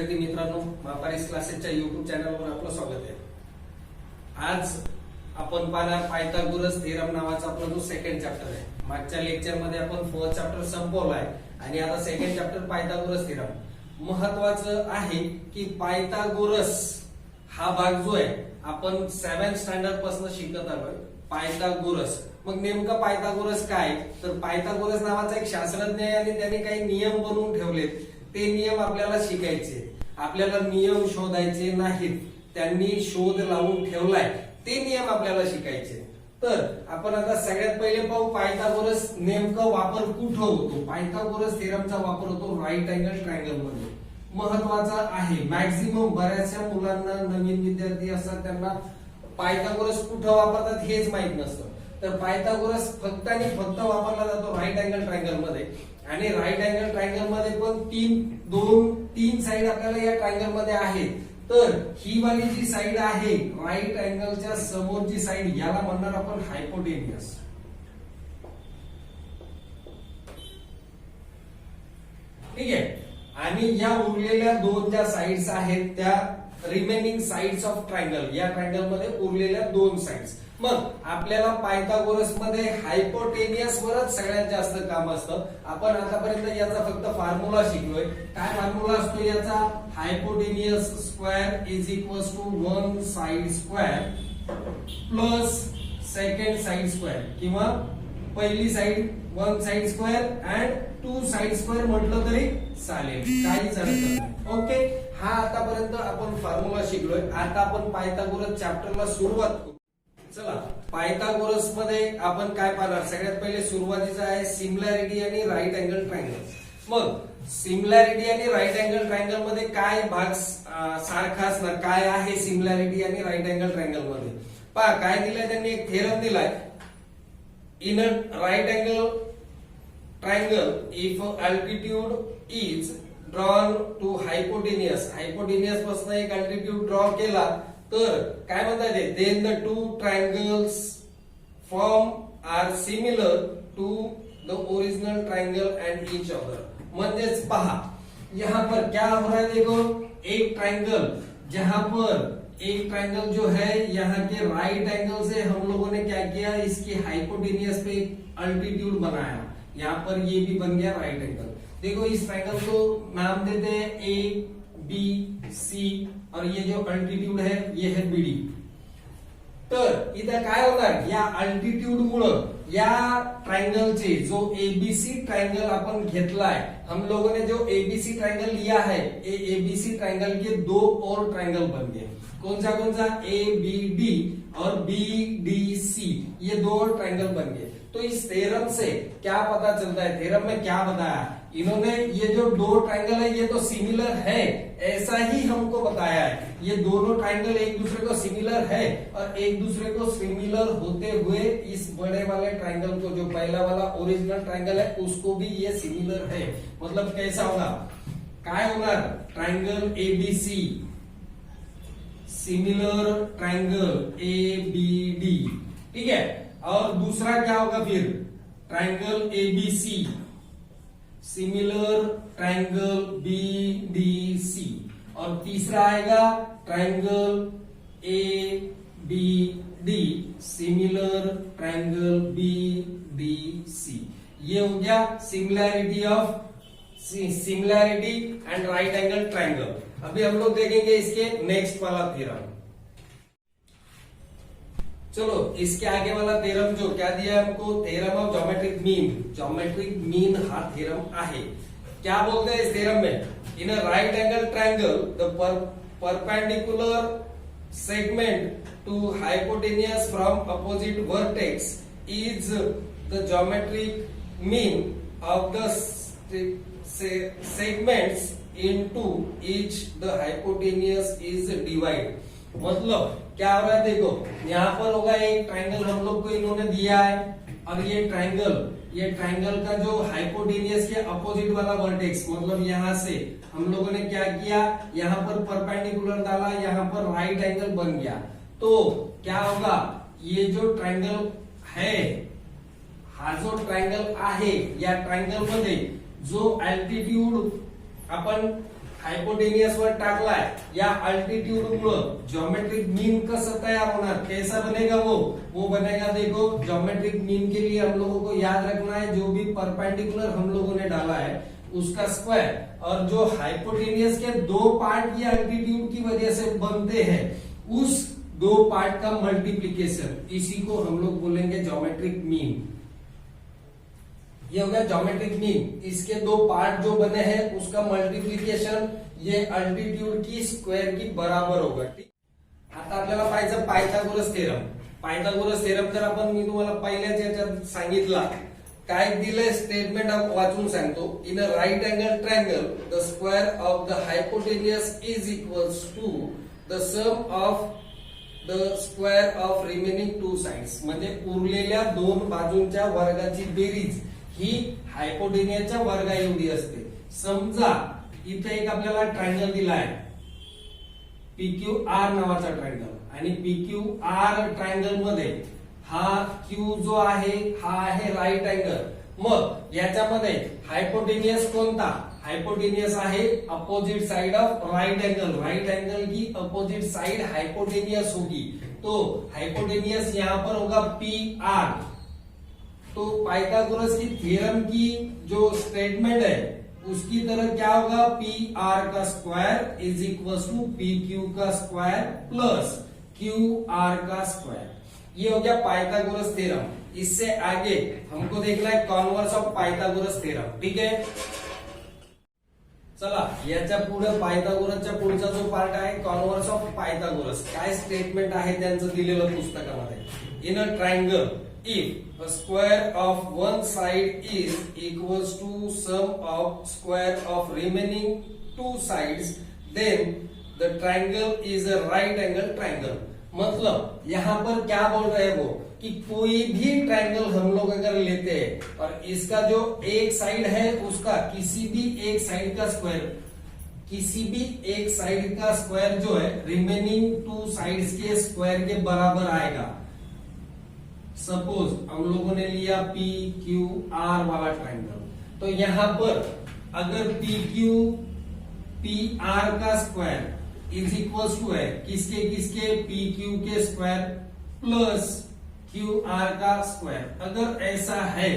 विद्यार्थी मित्रांनो, मापारीस क्लासेसच्या YouTube चॅनलवर आपलं स्वागत आहे। आज आपण पाहणार पायथागोरस थेरम नावाचा आपला जो सेकंड चॅप्टर आहे। मागच्या लेक्चर मध्ये आपण फर्स्ट चॅप्टर संपवलाय आणि आता सेकंड चॅप्टर पायथागोरस थेरम। महत्त्वाचं आहे की पायथागोरस हा भाग जो आहे आपण 7th स्टँडर्ड पासून शिकत आलोय। पायथागोरस मग नेमका पायथागोरस काय, तर पायथागोरस नावाचा एक शास्त्रज्ञ आहे आणि त्याने काही नियम बनवून ठेवलेत। ते नियम आपल्याला शिकायचे, आपल्याला नियम शोधायचे नाहीत, त्यांनी शोध लावून ठेवलाय ते नियम आपल्याला शिकायचे। तर आपण आता सगळ्यात पहिले पाहू पायथागोरस नेमका वापर कुठं होतो। पायथागोरस थेरमचा वापर होतो राईट अँगल ट्रायंगल मध्ये। महत्वाचा आहे, मॅक्झिमम बऱ्याचशा मुलांना, नवीन विद्यार्थी असतात त्यांना पायथागोरस कुठं वापरतात हेच माहित नसतं। तर पायथागोरस फक्त आणि फक्त वापरला जातो राईट अँगल ट्रायंगल मध्ये। आणि राईट अँगल ट्रायंगल मध्ये पण तीन साइड आपल्याला या ट्रायंगल मध्ये आहेत। तर ही वाली जी साइड आहे राईट अँगलच्या समोरची साइड, याला म्हणणार आपण हायपोटेनियस। ठीक आहे। आणि या उरलेल्या दोन ज्या साइड्स आहेत त्या रिमेनिंग साइड्स ऑफ ट्रायंगल, या ट्रायंगल मध्ये उरलेल्या दोन साइड्स। मग आपल्याला पायथागोरस मध्ये हायपोटेनियस वरच सगळ्यात जास्त काम असतं। आपण आतापर्यंत याचा फक्त फॉर्म्युला शिकलोय। काय फॉर्म्युला असतो याचा? Hypotenuse square is equals to one side square plus second side square, किंवा पहिली side one side square and two side square म्हटलं तरी चालेल, काहीच अडचण नाही। ओके, हा आतापर्यंत आपण फॉर्म्युला शिकलोय। आता आपण पायथागोरस चॅप्टरला सुरुवात करू। चला, पायथागोरस मध्ये आपण काय पाहणार? सगळ्यात पहिले सुरुवातीचं आहे सिमिलॅरिटी आणि राईट अँगल ट्रायंगल। मग सिमिलॅरिटी आणि राईट अँगल ट्रायंगल मध्ये काय भाग सारखा असणार? काय आहे सिमिलॅरिटी आणि राईट अँगल ट्रायंगल मध्ये? पहा काय दिलंय त्यांनी, एक थेरम दिलाय। In a right angle triangle if altitude is drawn to hypotenuse, hypotenuse पासून एक अल्टिट्यूड ड्रॉ केला तर काय म्हणतात ते? Then the two triangles form are similar to the original triangle and each other. म्हणजेच पहा यहाँ पर क्या हो रहा है, देखो एक ट्रायंगल, जहां पर एक ट्रायंगल जो है यहाँ के राइट एंगल से हम लोगों ने क्या किया, इसकी हाइपोटेनियस पे अल्टीट्यूड बनाया। यहाँ पर ये भी बन गया राइट एंगल। देखो इस ट्रायंगल को नाम देते हैं ए बी सी, और ये जो अल्टीट्यूड है ये है बीडी। तर इथं काय होणार, या अल्टीट्यूड मुळे या ट्रायंगलचे जो एबीसी ट्रायंगल अपन घेतलाय, हम लोगों ने जो एबीसी ट्रायंगल लिया है, एबीसी ट्रायंगल के दो और ट्रायंगल बन गए। कौन सा? ए बी डी और बी डी सी, ये दो और ट्रायंगल बन गए। तो इस थ्योरम से क्या पता चलता है? थ्योरम में क्या बताया इन्होंने, ये जो दो ट्रायंगल है ये तो सिमिलर है, ऐसा ही हमको बताया है। ये दोनों ट्रायंगल एक दूसरे को सिमिलर है, और एक दूसरे को सिमिलर होते हुए इस बड़े वाले ट्रायंगल को, जो पहला वाला ओरिजिनल ट्रायंगल है, उसको भी ये सिमिलर है। मतलब कैसा होगा, काय होणार? Triangle ABC, similar triangle A B D. ठीक है। और दूसरा क्या होगा फिर? Triangle ABC, similar triangle B D C. और तीसरा आएगा triangle A B D, similar triangle B D C. ये हो गया similarity and right angle triangle. अभी हम लोग देखेंगे इसके नेक्स्ट वाला थ्योरम। चलो, इसके आगे वाला थ्योरम जो क्या दिया है हमको, theorem of geometric mean. Geometric mean हा थ्योरम आहे। क्या बोलते हैं इस थ्योरम में? In a right angle triangle the perpendicular segment to hypotenuse from opposite vertex is the geometric mean of the segments into each the hypotenuse is divided। मतलब क्या हो रहा है, देखो यहाँ पर होगा एक ट्रायंगल हम लोग को इन्होंने दिया है, और ये ट्रायंगल का जो हाइपोटेनियस के अपोजिट वाला वर्टेक्स, मतलब यहाँ से हम लोगों ने क्या किया, यहाँ पर परपेंडिकुलर डाला, यहाँ पर राइट एंगल बन गया। तो क्या होगा, ये जो ट्रायंगल है, हा जो ट्रायंगल आहे, या ट्रायंगल मध्ये जो अल्टिट्यूड आपण हायपोटेनियस वर टाकलाय, या अल्टीट्यूड मुळे ज्योमेट्रिक मीन कसं तैयार होना, कैसा बनेगा वो बनेगा, देखो ज्योमेट्रिक मीन के लिए हम लोगों को याद रखना है जो भी परपेंडिकुलर हम लोगों ने डाला है उसका स्क्वायर, और जो हाइपोटेनियस के दो पार्ट की अल्टीट्यूड की वजह से बनते हैं उस दो पार्ट का मल्टीप्लीकेशन, इसी को हम लोग बोलेंगे ज्योमेट्रिक मीन। ये हो गया ज्योमेट्रिक मीन, इसके दो पार्ट जो बने हैं उसका मल्टीप्लीकेशन ये अल्टीट्यूड की स्क्वायर की बराबर होगा। आता आपल्याला पाहायचं पायथागोरस थेरम। पायथागोरस थेरम तर आपण मी तुम्हाला पहिल्याच याच्यात सांगितला, काय दिलंय स्टेटमेंट वाचून सांगतो, in a right angle triangle the square of the hypotenuse is equals to the sum of the square of remaining two sides, म्हणजे उरलेल्या दोन बाजूंच्या वर्गाची बेरीज ही हायपोटेनियसच्या वर्गा एवढी असते। समजा इथे एक आपल्याला ट्रायंगल दिलाय PQR नावाचा ट्रायंगल, आणि PQR ट्रायंगल मध्ये हा Q जो आहे हा आहे राईट अँगल, मग याच्यामध्ये हायपोटेनियस कोणता, हायपोटेनियस आहे opposite side of right angle, right angle की अपोजिट साइड हाइपोटेनियस होगी, तो हाइपोटेनियस यहां पर होगा PR। तो पाइथागोरस की थ्योरम की जो स्टेटमेंट है उसकी तरह क्या होगा, PR का square is equal to PQ का स्क्वायर प्लस QR का स्क्वायर। ये हो गया पाइथागोरस थ्योरम। इससे आगे हमको देखना है कॉन्वर्स ऑफ पाइथागोरस थ्योरम, ठीक है। चला याच्या पुढे पायथागोरसच्या पुढचा जो पार्ट आहे कॉन्वर्स ऑफ पायथागोरस, काय स्टेटमेंट आहे त्यांचं दिलेलं पुस्तकामध्ये, in a triangle if a square of one side is equals to sum of square of remaining two sides then the triangle is a right angle triangle. मतलब यहाँ पर क्या बोल रहे हैं वो कि कोई भी ट्रायंगल हम लोग अगर लेते हैं और इसका जो एक साइड है उसका किसी भी एक साइड का स्क्वायर, किसी भी एक साइड का स्क्वायर जो है रिमेनिंग टू साइड्स के स्क्वायर के बराबर आएगा। सपोज हम लोगों ने लिया PQR वाला ट्रायंगल, तो यहां पर अगर PR का स्क्वायर इज इक्वल टू है किसके किसके, PQ के स्क्वायर प्लस QR का स्क्वायर, अगर ऐसा है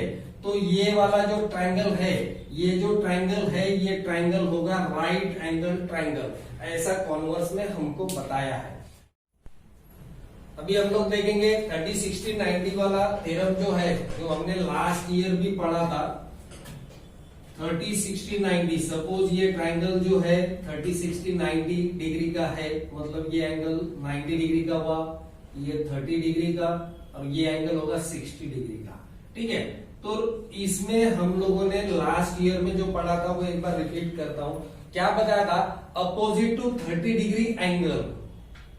तो ये वाला जो ट्रायंगल है, ये जो ट्रायंगल है ये ट्रायंगल होगा राइट एंगल ट्रायंगल, ऐसा कॉन्वर्स में हमको बताया है। अभी हम लोग देखेंगे 30, 60, 90 वाला थ्योरम जो है, जो हमने लास्ट ईयर भी पढ़ा था। 30, 60, 90, सपोज ये ट्रायंगल जो है 30, 60, 90 डिग्री का है, मतलब ये एंगल 90 डिग्री का हुआ, ये 30 डिग्री का, और ये एंगल होगा 60 डिग्री का, ठीक है। तो इसमें हम लोगों ने लास्ट ईयर में जो पढ़ा था वो एक बार रिपीट करता हूं। क्या बताया था, opposite to 30 degree angle,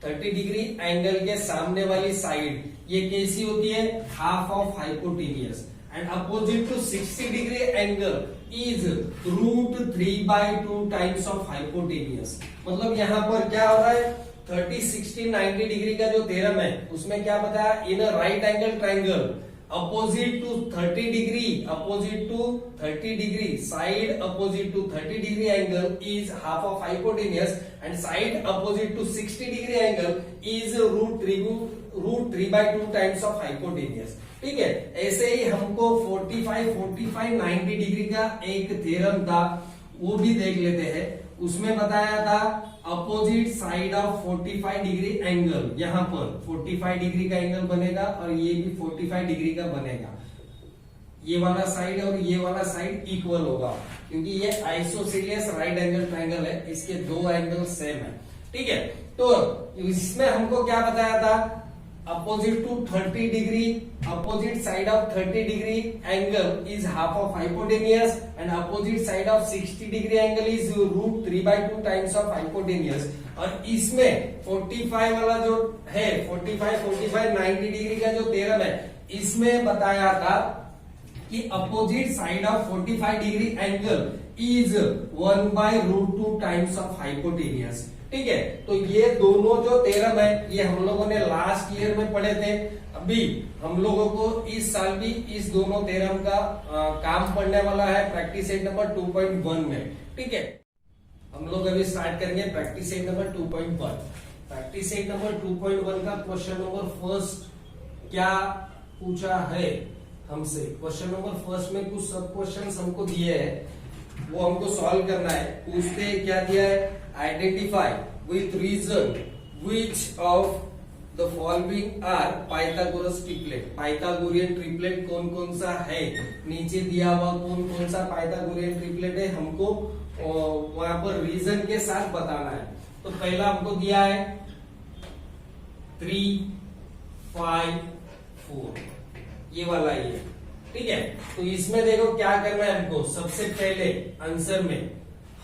30 degree angle के सामने वाली साइड ये कैसी होती है, half of hypotenuse, and opposite to 60 degree angle is √3/2 times of hypotenuse. मतलब यहाँ पर क्या हो रहा है, 30, 60, 90 डिग्री का जो थ्योरम है उसमें क्या बताया, in a right angle triangle opposite to 30 degree, opposite to 30 degree side opposite to 30 degree angle is half of hypotenuse, and side opposite to 60 degree angle is √3/2 times of hypotenuse, ठीक है। ऐसे ही हमको 45, 90 degree का एक theorem था, वो भी देख लेते हैं। उसमें बताया था opposite side of 45 degree angle, यहां पर 45 डिग्री का एंगल बनेगा और ये भी 45 डिग्री का बनेगा। ये वाला साइड और ये वाला साइड इक्वल होगा क्योंकि ये आइसोसेलियस राइट एंगल ट्रायंगल है, इसके दो एंगल सेम है, ठीक है। तो इसमें हमको क्या बताया था, opposite to 30 degree, opposite side of 30 degree angle is half of hypotenuse, and opposite side of 60 degree angle is √3/2 times of hypotenuse. और इसमें 45 वाला जो है, 45, 90 डिग्री का जो थ्योरम है, इसमें बताया था कि opposite side of 45 degree angle is 1/√2 times of hypotenuse, ठीक है। तो ये दोनों जो थ्योरम है ये हम लोगों ने लास्ट ईयर में पढ़े थे। अभी हम लोगों को इस साल भी इस दोनों थ्योरम का काम पढ़ने वाला है प्रैक्टिस सेट नंबर 2.1 में, ठीक है। हम लोग अभी स्टार्ट करेंगे practice set number 2.1। Practice set number 2.1 का क्वेश्चन नंबर फर्स्ट क्या पूछा है हमसे। क्वेश्चन नंबर फर्स्ट में कुछ सब क्वेश्चंस हमको दिए हैं, वो हमको सॉल्व करना है। पूछते क्या दिया है, identify with reason which of the following are Pythagoras triplet. Pythagorean triplet कौन कौन सा है, नीचे दिया हुआ कौन कौन सा पाइथागोरियन ट्रिपलेट है, हमको वहां पर रीजन के साथ बताना है। तो पहला हमको दिया है 3, 5, 4, ये वाला ही है, ठीक है। तो इसमें देखो क्या करना है हमको। सबसे पहले आंसर में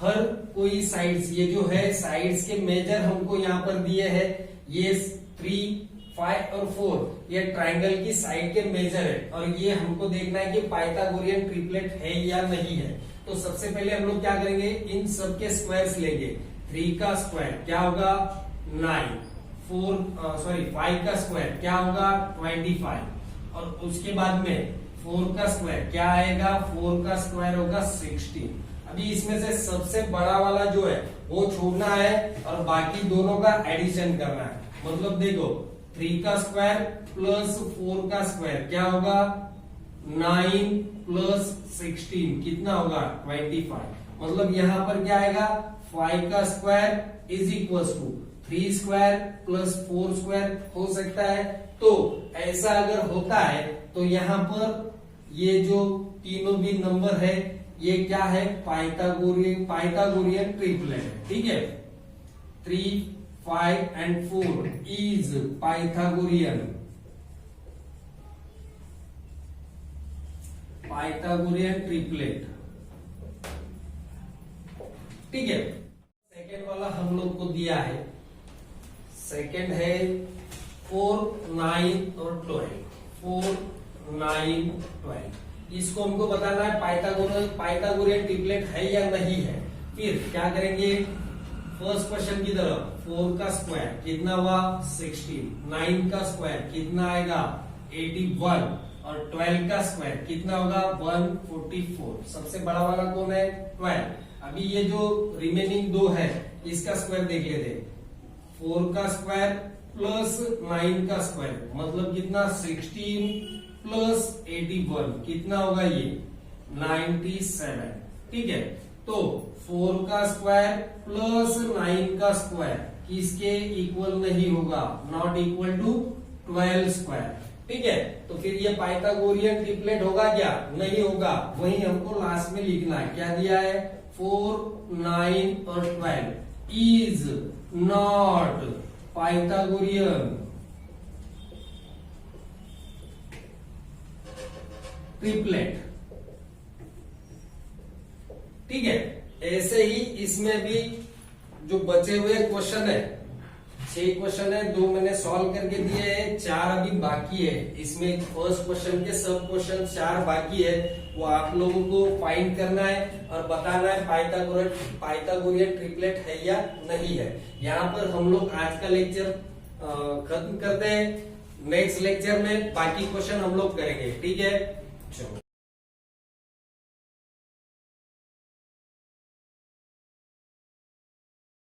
हर कोई साइड्स, ये जो है साइड्स के मेजर हमको यहाँ पर दिए हैं। ये 3, 5 और 4 ये ट्राइंगल की साइड के मेजर है, और ये हमको देखना है कि पाइथागोरियन ट्रिपलेट है या नहीं है। तो सबसे पहले हम लोग क्या करेंगे, इन सब के स्क्वायर्स लेंगे। 3 का स्क्वायर क्या होगा 9, 5 का स्क्वायर क्या होगा 25, और उसके बाद में 4 का स्क्वायर क्या आएगा, 4 का स्क्वायर होगा 16। अभी इसमें से सबसे बड़ा वाला जो है वो छोड़ना है और बाकी दोनों का एडिशन करना है। मतलब देखो 3 का स्क्वायर प्लस 4 का स्क्वायर क्या होगा 9 प्लस 16 कितना होगा 25। मतलब यहां पर क्या आएगा 5 का square is equal to 3 square plus 4 square हो सकता है। तो ऐसा अगर होता है तो यहाँ पर ये जो तीनों भी नंबर है ये क्या है पाइथागोरियन ट्रिपलेट है, ठीक है। 3, 5 and 4 is पाइथागोरियन ट्रिपलेट, ठीक है। सेकेंड वाला हम लोग को दिया है, सेकेंड है 4, 9 और 12। 4, 9, 12 इसको हमको बताना है पाइथागोरियन ट्रिपलेट है या नहीं है। फिर क्या करेंगे, फर्स्ट क्वेश्चन की तरफ 4 का स्क्वायर कितना हुआ 16, 9 का स्क्वायर कितना आएगा 81, और 12 का स्क्वायर कितना होगा 144। सबसे बड़ा वाला कौन है 12। अभी ये जो रिमेनिंग दो है इसका स्क्वायर देख लेते। 4 का स्क्वायर प्लस 9 का स्क्वायर मतलब कितना 16 प्लस 81 कितना होगा ये 97, ठीक है। तो 4 का स्क्वायर प्लस 9 का स्क्वायर किसके इक्वल नहीं होगा, नॉट इक्वल टू 12 स्क्वायर, ठीक है। तो फिर ये पाइथागोरियन ट्रिपलेट होगा क्या, नहीं होगा। वही हमको लास्ट में लिखना है, क्या दिया है 4, 9 और 12 इज नॉट पाइथागोरियन ट्रिपलेट, ठीक है। ऐसे ही इसमें भी जो बचे हुए क्वेश्चन है 6 क्वेश्चन है, 2 मैंने सॉल्व करके दिए हैं, 4 अभी बाकी है। इसमें फर्स्ट क्वेश्चन के सब क्वेश्चन 4 बाकी है, वो आप लोगों को फाइंड करना है और बताना है पाइथागोरियन ट्रिपलेट है या नहीं है। यहाँ पर हम लोग आज का लेक्चर खत्म करते हैं। नेक्स्ट लेक्चर में बाकी क्वेश्चन हम लोग करेंगे, ठीक है। चलो।